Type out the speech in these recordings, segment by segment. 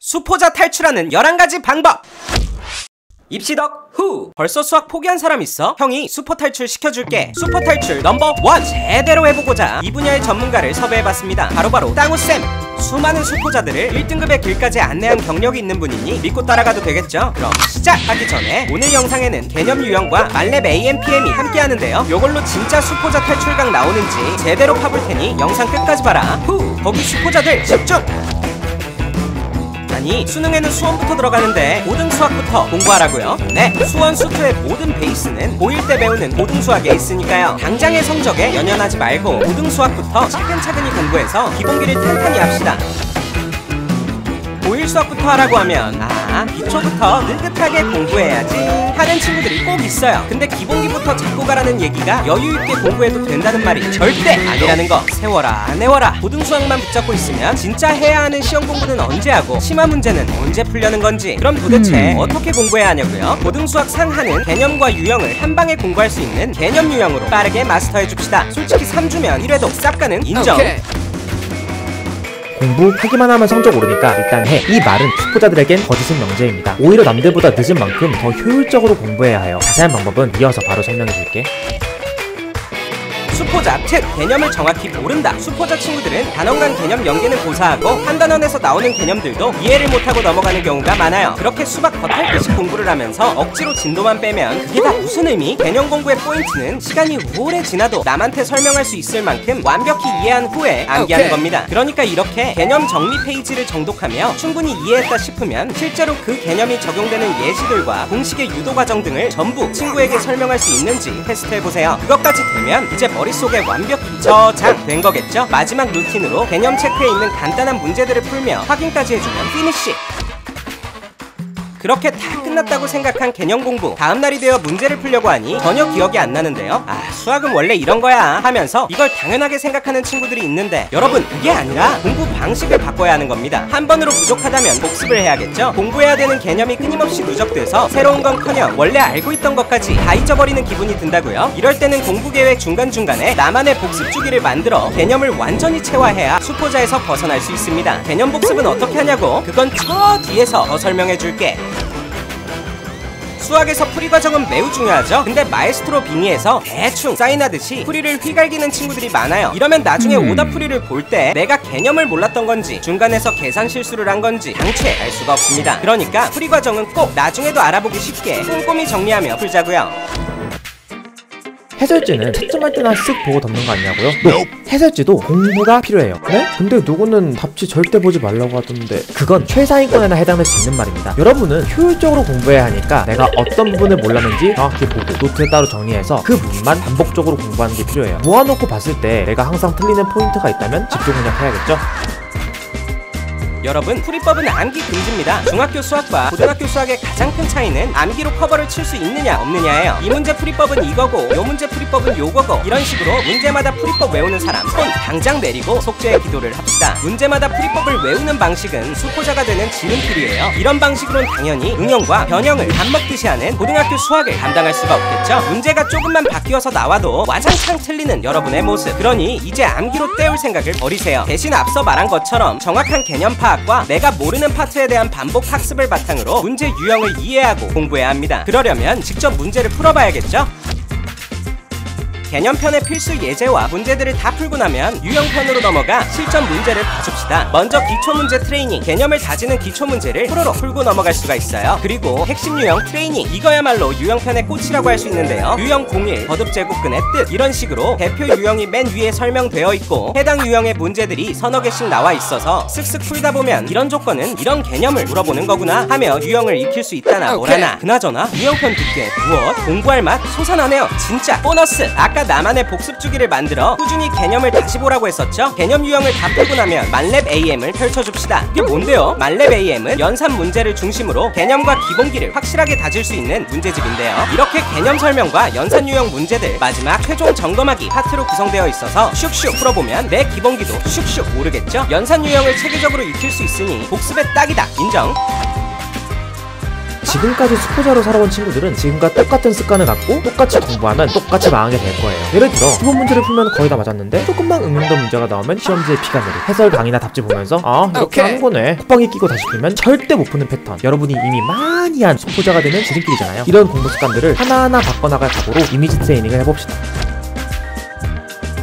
수포자 탈출하는 11가지 방법! 입시덕 후! 벌써 수학 포기한 사람 있어? 형이 수포 탈출 시켜줄게. 수포 탈출 넘버 1! 제대로 해보고자 이 분야의 전문가를 섭외해봤습니다. 바로바로 땅우쌤! 수많은 수포자들을 1등급의 길까지 안내한 경력이 있는 분이니 믿고 따라가도 되겠죠? 그럼 시작하기 전에 오늘 영상에는 개념 유형과 말렙 AMPM이 함께 하는데요, 요걸로 진짜 수포자 탈출각 나오는지 제대로 파볼 테니 영상 끝까지 봐라. 후! 거기 수포자들 집중! 아니, 수능에는 수원부터 들어가는데 고등수학부터 공부하라고요? 네, 수원 수투의 모든 베이스는 고1 때 배우는 고등수학에 있으니까요. 당장의 성적에 연연하지 말고 고등수학부터 차근차근히 공부해서 기본기를 탄탄히 합시다. 고1 수학부터 하라고 하면 기초부터 느긋하게 공부해야지 하는 친구들이 꼭 있어요. 근데 기본기부터 잡고 가라는 얘기가 여유있게 공부해도 된다는 말이 절대 아니라는 거 세워라 내워라. 고등수학만 붙잡고 있으면 진짜 해야 하는 시험 공부는 언제 하고 심화 문제는 언제 풀려는 건지, 그럼 도대체 어떻게 공부해야 하냐고요? 고등수학 상하는 개념과 유형을 한방에 공부할 수 있는 개념 유형으로 빠르게 마스터해줍시다. 솔직히 3주면 1회도 싹 가는 인정. 공부하기만 하면 성적 오르니까 일단 해. 이 말은 수포자들에겐 거짓은 명제입니다. 오히려 남들보다 늦은 만큼 더 효율적으로 공부해야 해요. 자세한 방법은 이어서 바로 설명해줄게. 수포자 특! 개념을 정확히 모른다. 수포자 친구들은 단원간 개념 연계는 고사하고 한 단원에서 나오는 개념들도 이해를 못하고 넘어가는 경우가 많아요. 그렇게 수박 겉핥듯이 공부를 하면서 억지로 진도만 빼면 그게 다 무슨 의미? 개념 공부의 포인트는 시간이 오래 지나도 남한테 설명할 수 있을 만큼 완벽히 이해한 후에 암기하는 겁니다. 그러니까 이렇게 개념 정리 페이지를 정독하며 충분히 이해했다 싶으면 실제로 그 개념이 적용되는 예시들과 공식의 유도 과정 등을 전부 친구에게 설명할 수 있는지 테스트해보세요. 그것까지 되면 이제 머릿속에 완벽히 저장된 거겠죠? 마지막 루틴으로 개념 체크에 있는 간단한 문제들을 풀며 확인까지 해주면 피니쉬! 그렇게 다 끝났다고 생각한 개념 공부, 다음날이 되어 문제를 풀려고 하니 전혀 기억이 안 나는데요. 수학은 원래 이런 거야 하면서 이걸 당연하게 생각하는 친구들이 있는데, 여러분, 그게 아니라 공부 방식을 바꿔야 하는 겁니다. 한 번으로 부족하다면 복습을 해야겠죠? 공부해야 되는 개념이 끊임없이 누적돼서 새로운 건커녕 원래 알고 있던 것까지 다 잊어버리는 기분이 든다고요? 이럴 때는 공부 계획 중간중간에 나만의 복습 주기를 만들어 개념을 완전히 체화해야 수포자에서 벗어날 수 있습니다. 개념 복습은 어떻게 하냐고? 그건 저 뒤에서 더 설명해 줄게. 수학에서 풀이 과정은 매우 중요하죠. 근데 마에스트로 빙의에서 대충 사인하듯이 풀이를 휘갈기는 친구들이 많아요. 이러면 나중에 오답 풀이를 볼 때 내가 개념을 몰랐던 건지 중간에서 계산 실수를 한 건지 당최 알 수가 없습니다. 그러니까 풀이 과정은 꼭 나중에도 알아보기 쉽게 꼼꼼히 정리하며 풀자고요. 해설지는 채점할 때나 쓱 보고 덮는 거 아니냐고요? 해설지도 공부가 필요해요. 네? 근데 누구는 답지 절대 보지 말라고 하던데, 그건 최상위권에나 해당될 수 있는 말입니다. 여러분은 효율적으로 공부해야 하니까 내가 어떤 부분을 몰랐는지 정확히 보고 노트에 따로 정리해서 그 부분만 반복적으로 공부하는 게 필요해요. 모아놓고 봤을 때 내가 항상 틀리는 포인트가 있다면 집중 그냥 해야겠죠? 여러분, 풀이법은 암기 금지입니다. 중학교 수학과 고등학교 수학의 가장 큰 차이는 암기로 커버를 칠 수 있느냐 없느냐예요. 이 문제 풀이법은 이거고 요 문제 풀이법은 요거고, 이런 식으로 문제마다 풀이법 외우는 사람 손 당장 내리고 속죄의 기도를 합시다. 문제마다 풀이법을 외우는 방식은 수포자가 되는 지름길이에요. 이런 방식으로는 당연히 응용과 변형을 밥 먹듯이 하는 고등학교 수학을 감당할 수가 없겠죠? 문제가 조금만 바뀌어서 나와도 와장창 틀리는 여러분의 모습. 그러니 이제 암기로 때울 생각을 버리세요. 대신 앞서 말한 것처럼 정확한 개념 파악 과 내가 모르는 파트에 대한 반복 학습을 바탕으로 문제 유형을 이해하고 공부해야 합니다. 그러려면 직접 문제를 풀어봐야겠죠? 개념편의 필수 예제와 문제들을 다 풀고 나면 유형편으로 넘어가 실전 문제를 봐줍시다. 먼저 기초문제 트레이닝, 개념을 다지는 기초문제를 프로로 풀고 넘어갈 수가 있어요. 그리고 핵심 유형 트레이닝, 이거야말로 유형편의 꽃이라고 할 수 있는데요. 유형 01, 거듭제곱근의 뜻, 이런 식으로 대표 유형이 맨 위에 설명되어 있고 해당 유형의 문제들이 서너 개씩 나와 있어서 쓱쓱 풀다 보면 이런 조건은 이런 개념을 물어보는 거구나 하며 유형을 익힐 수 있다나 뭐라나. 그나저나 유형편 듣기에 무엇? 공부할 맛 솟아나네요. 진짜 보너스! 아까 나만의 복습 주기를 만들어 꾸준히 개념을 다시 보라고 했었죠? 개념 유형을 다 풀고 나면 말렙 AM을 펼쳐줍시다. 이게 뭔데요? 말렙 AM은 연산 문제를 중심으로 개념과 기본기를 확실하게 다질 수 있는 문제집인데요. 이렇게 개념 설명과 연산 유형 문제들 마지막 최종 점검하기 파트로 구성되어 있어서 슉슉 풀어보면 내 기본기도 슉슉 오르겠죠? 연산 유형을 체계적으로 익힐 수 있으니 복습에 딱이다. 인정! 지금까지 수포자로 살아온 친구들은 지금과 똑같은 습관을 갖고 똑같이 공부하면 똑같이 망하게 될 거예요. 예를 들어 기본 문제를 풀면 거의 다 맞았는데 조금만 응용된 문제가 나오면 시험지에 피가 내리 해설 강의나 답지 보면서 아 이렇게 하는 거네 콧방귀 끼고 다시 풀면 절대 못 푸는 패턴, 여러분이 이미 많이 한 수포자가 되는 지름길이잖아요. 이런 공부 습관들을 하나하나 바꿔나갈 각오로 이미지 트레이닝을 해봅시다.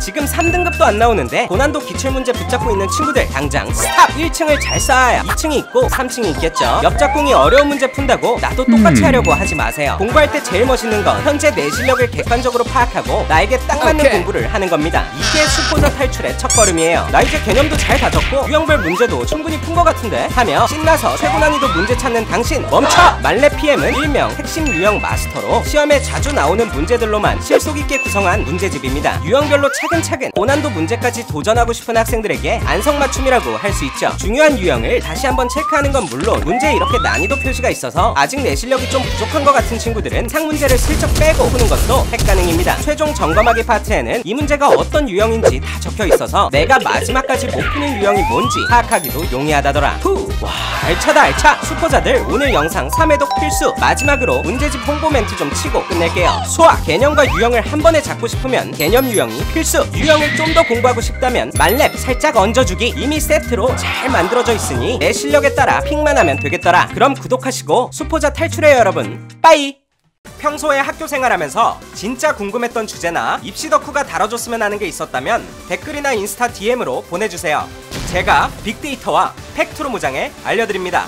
지금 3등급도 안 나오는데 고난도 기출문제 붙잡고 있는 친구들 당장 스탑! 1층을 잘 쌓아야 2층이 있고 3층이 있겠죠. 옆짝꿍이 어려운 문제 푼다고 나도 똑같이 하려고 하지 마세요. 공부할 때 제일 멋있는 건 현재 내 실력을 객관적으로 파악하고 나에게 딱 맞는 공부를 하는 겁니다. 이게 수포자 탈출의 첫걸음이에요. 나 이제 개념도 잘 다졌고 유형별 문제도 충분히 푼 것 같은데 하며 신나서 최고 난이도 문제 찾는 당신 멈춰! 말렙 PM은 일명 핵심 유형 마스터로 시험에 자주 나오는 문제들로만 실속 있게 구성한 문제집입니다. 유형별로 차근차근 고난도 문제까지 도전하고 싶은 학생들에게 안성맞춤이라고 할 수 있죠. 중요한 유형을 다시 한번 체크하는 건 물론 문제에 이렇게 난이도 표시가 있어서 아직 내 실력이 좀 부족한 것 같은 친구들은 상문제를 슬쩍 빼고 푸는 것도 핵 가능입니다. 최종 점검하기 파트에는 이 문제가 어떤 유형인지 다 적혀 있어서 내가 마지막까지 못 푸는 유형이 뭔지 파악하기도 용이하다더라. 와 알차다 알차! 수포자들 오늘 영상 3회독 필수! 마지막으로 문제집 홍보 멘트 좀 치고 끝낼게요. 수학, 개념과 유형을 한 번에 잡고 싶으면 개념 유형이 필수! 유형을 좀 더 공부하고 싶다면 만렙 살짝 얹어주기 이미 세트로 잘 만들어져 있으니 내 실력에 따라 픽만 하면 되겠더라. 그럼 구독하시고 수포자 탈출해요 여러분. 빠이! 평소에 학교 생활하면서 진짜 궁금했던 주제나 입시 덕후가 다뤄줬으면 하는 게 있었다면 댓글이나 인스타 DM으로 보내주세요. 제가 빅데이터와 팩트로 무장해 알려드립니다.